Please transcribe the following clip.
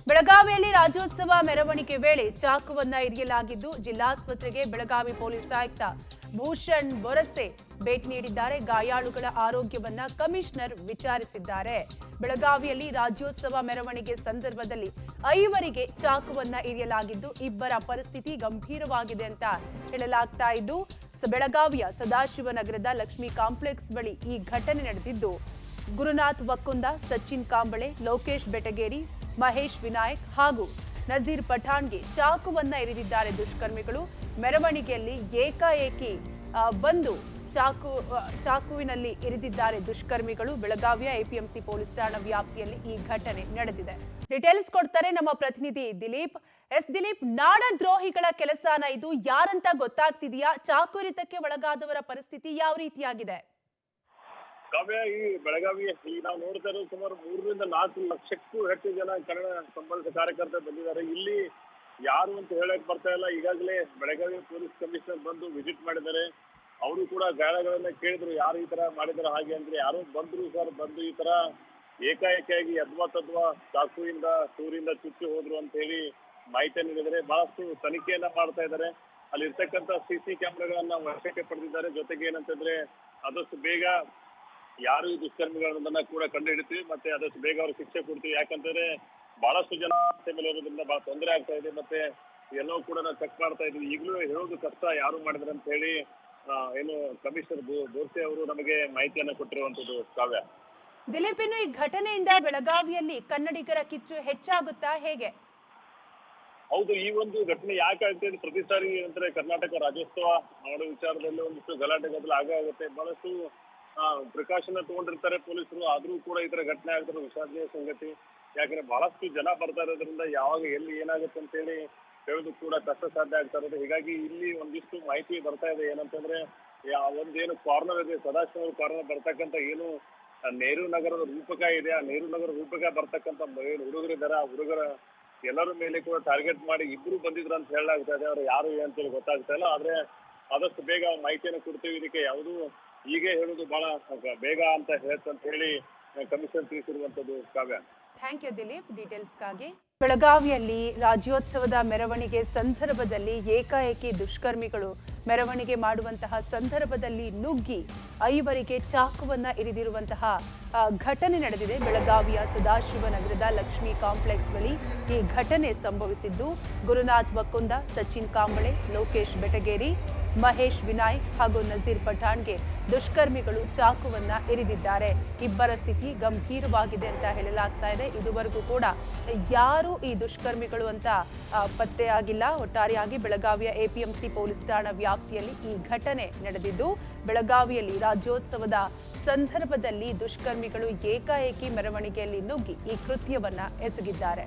ಬೆಳಗಾವಿಯಲ್ಲಿ ರಾಜ್ಯೋತ್ಸವ ಮೆರವಣಿಗೆ ವೇಳೆ ಚಾಕುವನ್ನ ಇರಿಯಲಾಗಿದ್ದು ಜಿಲ್ಲಾಸ್ಪತ್ರೆಗೆ ಬೆಳಗಾವಿ ಪೊಲೀಸ್ ಆಯುಕ್ತ ಭೂಷಣ್ ಬೊರಸೆ ಭೇಟಿ ನೀಡಿದ್ದಾರೆ. ಗಾಯಾಳುಗಳ ಆರೋಗ್ಯವನ್ನ ಕಮಿಷನರ್ ವಿಚಾರಿಸಿದ್ದಾರೆ. ಬೆಳಗಾವಿಯಲ್ಲಿ ರಾಜ್ಯೋತ್ಸವ ಮೆರವಣಿಗೆ ಸಂದರ್ಭದಲ್ಲಿ 5 ಚಾಕುವನ್ನ ಇರಿಯಲಾಗಿದ್ದು ಇಬ್ಬರ ಪರಿಸ್ಥಿತಿ ಗಂಭೀರವಾಗಿದೆ ಅಂತ ಹೇಳಲಾಗ್ತಾ ಇದ್ದು ಬೆಳಗಾವಿಯ ಸದಾಶಿವನಗರದ ಲಕ್ಷ್ಮಿ ಕಾಂಪ್ಲೆಕ್ಸ್ ಬಳಿ ಈ ಘಟನೆ ನಡೆದಿದ್ದು ಗುರುನಾಥ್ ವಕ್ಕುಂದ, ಸಚಿನ್ ಕಾಂಬಳೆ, ಲೋಕೇಶ್ ಬೆಟಗೇರಿ, ಮಹೇಶ್ ವಿನಾಯಕ್ ಹಾಗೂ ನಜೀರ್ ಪಠಾಣ್ಗೆ ಚಾಕುವನ್ನ ಇರಿದಿದ್ದಾರೆ ದುಷ್ಕರ್ಮಿಗಳು. ಮೆರವಣಿಗೆಯಲ್ಲಿ ಏಕಾಏಕಿ ಬಂದು ಚಾಕುವಿನಲ್ಲಿ ಇರಿದಿದ್ದಾರೆ ದುಷ್ಕರ್ಮಿಗಳು. ಬೆಳಗಾವಿಯ ಎಪಿಎಂಸಿ ಪೊಲೀಸ್ ಠಾಣಾ ವ್ಯಾಪ್ತಿಯಲ್ಲಿ ಈ ಘಟನೆ ನಡೆದಿದೆ. ಡೀಟೇಲ್ಸ್ ಕೊಡ್ತಾರೆ ನಮ್ಮ ಪ್ರತಿನಿಧಿ ದಿಲೀಪ್. ದಿಲೀಪ್, ನಾಡದ್ರೋಹಿಗಳ ಕೆಲಸನ ಇದು, ಯಾರಂತ ಗೊತ್ತಾಗ್ತಿದೆಯಾ? ಚಾಕು ಇರಿತಕ್ಕೆ ಒಳಗಾದವರ ಪರಿಸ್ಥಿತಿ ಯಾವ ರೀತಿಯಾಗಿದೆ? ಕಾವ್ಯ, ಈ ಬೆಳಗಾವಿ ನಾವು ನೋಡ್ತಾ ಇರೋದು ಸುಮಾರು 3 ರಿಂದ 4 ಲಕ್ಷಕ್ಕೂ ಹೆಚ್ಚು ಜನ ಕನ್ನಡ ಸಂಬಂಧಿತ ಕಾರ್ಯಕರ್ತರು ಬಂದಿದ್ದಾರೆ. ಇಲ್ಲಿ ಯಾರು ಅಂತ ಹೇಳಕ್ ಬರ್ತಾ ಇಲ್ಲ. ಈಗಾಗಲೇ ಬೆಳಗಾವಿ ಪೊಲೀಸ್ ಕಮಿಷನರ್ ಬಂದು ವಿಸಿಟ್ ಮಾಡಿದ್ದಾರೆ. ಅವರು ಕೂಡ ಗಾಯಾಳುಗಳನ್ನ ಕೇಳಿದ್ರು, ಯಾರು ಈ ತರ ಮಾಡಿದಾರೆ ಹಾಗೆ ಅಂದ್ರೆ. ಯಾರು ಬಂದ್ರು ಸರ್, ಬಂದು ಈ ತರ ಏಕಾಏಕಿಯಾಗಿ ಯದ್ವಾ ಚಾಕುವಿಂದ ಸೂರಿಂದ ಚುಚ್ಚಿ ಹೋದ್ರು ಅಂತ ಹೇಳಿ ಮಾಹಿತಿ ನೀಡಿದರೆ ಬಹಳಷ್ಟು ತನಿಖೆಯನ್ನ ಮಾಡ್ತಾ ಇದ್ದಾರೆ. ಅಲ್ಲಿ ಇರ್ತಕ್ಕಂಥ CC ಕ್ಯಾಮೆರಾಗಳನ್ನ ವಶಕ್ಕೆ ಪಡೆದಿದ್ದಾರೆ. ಜೊತೆಗೆ ಏನಂತಂದ್ರೆ ಆದಷ್ಟು ಬೇಗ ಯಾರು ಈ ದುಷ್ಕರ್ಮಿಗಳನ್ನ ಕೂಡ ಕಂಡು ಹಿಡಿತೀವಿ, ಮತ್ತೆ ಆದಷ್ಟು ಬೇಗ ಅವ್ರಿಗೆ ಶಿಕ್ಷೆ ಕೊಡ್ತೀವಿ. ಯಾಕಂತಂದ್ರೆ ಬಹಳಷ್ಟು ಜನ ಮೇಲೆ ಇರೋದ್ರಿಂದ ಬಹಳ ತೊಂದರೆ ಆಗ್ತಾ ಇದೆ. ಮತ್ತೆ ಎಲ್ಲವೂ ಕೂಡ ನಾವು ಚೆಕ್ ಮಾಡ್ತಾ ಇದ್ವಿ. ಈಗಲೂ ಹೇಳೋದು ಕಷ್ಟ ಯಾರು ಮಾಡಿದ್ರೆ ಅಂತ ಹೇಳಿ ಏನು ಕಮಿಷನರ್ ಬೋರ್ಸೆ ಅವರು ನಮಗೆ ಮಾಹಿತಿಯನ್ನ ಕೊಟ್ಟಿರುವಂತದ್ದು. ಕಾವ್ಯ, ದಿಲೀಪ್, ಇನ್ನು ಈ ಘಟನೆಯಿಂದ ಬೆಳಗಾವಿಯಲ್ಲಿ ಕನ್ನಡಿಗರ ಕಿಚ್ಚು ಹೆಚ್ಚಾಗುತ್ತಾ ಹೇಗೆ? ಹೌದು, ಈ ಒಂದು ಘಟನೆ ಯಾಕೆ ಆಗ್ತದೆ, ಪ್ರತಿ ಸಾರಿ ಅಂದ್ರೆ ಕರ್ನಾಟಕ ರಾಜ್ಯೋತ್ಸವ ಮಾಡೋ ವಿಚಾರದಲ್ಲಿ ಒಂದಿಷ್ಟು ಗಲಾಟೆ ಗದ್ದಲ ಆಗುತ್ತೆ. ಬಹಳಷ್ಟು ಪ್ರಿಕಾಷನ್ ತಗೊಂಡಿರ್ತಾರೆ ಪೊಲೀಸರು, ಆದ್ರೂ ಕೂಡ ಈ ತರ ಘಟನೆ ಆಗ್ತಾರೆ. ವಿಷಾದನೀಯ ಸಂಗತಿ. ಯಾಕಂದ್ರೆ ಬಹಳಷ್ಟು ಜನ ಬರ್ತಾ ಇರೋದ್ರಿಂದ ಯಾವಾಗ ಎಲ್ಲಿ ಏನಾಗುತ್ತೆ ಅಂತ ಹೇಳಿ ಹೇಳೋದು ಕೂಡ ಕಷ್ಟ ಸಾಧ್ಯ ಆಗ್ತಾ ಇರೋದು. ಹೀಗಾಗಿ ಇಲ್ಲಿ ಒಂದಿಷ್ಟು ಮಾಹಿತಿ ಬರ್ತಾ ಇದೆ. ಏನಂತಂದ್ರೆ ಒಂದೇನು ಕಾರ್ನರ್ ಇದೆ, ಸದಾಶಿವ ಕಾರ್ನರ್ ಬರ್ತಕ್ಕಂಥ ಏನು ನೆಹರು ನಗರದ ರೂಪಕ ಇದೆ, ಆ ನೆಹರು ನಗರ ರೂಪಕ ಬರ್ತಕ್ಕಂಥ ಹುಡುಗರಿದ್ದಾರೆ. ಆ ಹುಡುಗರ ಎಲ್ಲರ ಮೇಲೆ ಕೂಡ ಟಾರ್ಗೆಟ್ ಮಾಡಿ ಇಬ್ರು ಬಂದಿದ್ರು ಅಂತ ಹೇಳಲಾಗ್ತಾ ಇದೆ. ಅವ್ರು ಯಾರು ಅಂತೇಳಿ ಗೊತ್ತಾಗ್ತಾ ಇಲ್ಲ. ಆದ್ರೆ ಆದಷ್ಟು ಬೇಗ ಮಾಹಿತಿಯನ್ನು ಕೊಡ್ತೀವಿ. ಇದಕ್ಕೆ ಯಾವುದು ಹೀಗೆ ಹೇಳುದು ಬಹಳ ಬೇಗ ಅಂತ ಹೇಳಿ ಕಮಿಷನ್ ತಿಳಿಸಿರುವಂತದ್ದು. ಕಾವ್ಯ, ಥ್ಯಾಂಕ್ ಯು ದಿಲೀಪ್ ಡೀಟೇಲ್ಸ್ಗಾಗಿ. ಬೆಳಗಾವಿಯಲ್ಲಿ ರಾಜ್ಯೋತ್ಸವದ ಮೆರವಣಿಗೆ ಸಂದರ್ಭದಲ್ಲಿ ಏಕಾಏಕಿ ದುಷ್ಕರ್ಮಿಗಳು ಮೆರವಣಿಗೆ ಮಾಡುವಂತಹ ಸಂದರ್ಭದಲ್ಲಿ ನುಗ್ಗಿ 5 ಚಾಕುವನ್ನ ಇರಿದಿರುವಂತಹ ಘಟನೆ ನಡೆದಿದೆ. ಬೆಳಗಾವಿಯ ಸದಾಶಿವನಗರದ ಲಕ್ಷ್ಮಿ ಕಾಂಪ್ಲೆಕ್ಸ್ ಬಳಿ ಈ ಘಟನೆ ಸಂಭವಿಸಿದ್ದು ಗುರುನಾಥ್ ವಕ್ಕುಂದ, ಸಚಿನ್ ಕಾಂಬಳೆ, ಲೋಕೇಶ್ ಬೆಟಗೇರಿ, ಮಹೇಶ್ ವಿನಾಯಕ್ ಹಾಗೂ ನಜೀರ್ ಪಠಾಣ್ಗೆ ದುಷ್ಕರ್ಮಿಗಳು ಚಾಕುವನ್ನ ಇರಿದಿದ್ದಾರೆ. ಇಬ್ಬರ ಸ್ಥಿತಿ ಗಂಭೀರವಾಗಿದೆ ಅಂತ ಹೇಳಲಾಗ್ತಾ ಇದೆ. ಇದುವರೆಗೂ ಕೂಡ ಯಾರು ಈ ದುಷ್ಕರ್ಮಿಗಳು ಅಂತ ಪತ್ತೆಯಾಗಿಲ್ಲ. ಒಟ್ಟಾರೆಯಾಗಿ ಬೆಳಗಾವಿಯ ಎಪಿಎಂಸಿ ಪೊಲೀಸ್ ಠಾಣಾ ವ್ಯಾಪ್ತಿಯಲ್ಲಿ ಈ ಘಟನೆ ನಡೆದಿದ್ದು ಬೆಳಗಾವಿಯಲ್ಲಿ ರಾಜ್ಯೋತ್ಸವದ ಸಂದರ್ಭದಲ್ಲಿ ದುಷ್ಕರ್ಮಿಗಳು ಏಕಾಏಕಿ ಮೆರವಣಿಗೆಯಲ್ಲಿ ನುಗ್ಗಿ ಈ ಕೃತ್ಯವನ್ನ ಎಸಗಿದ್ದಾರೆ.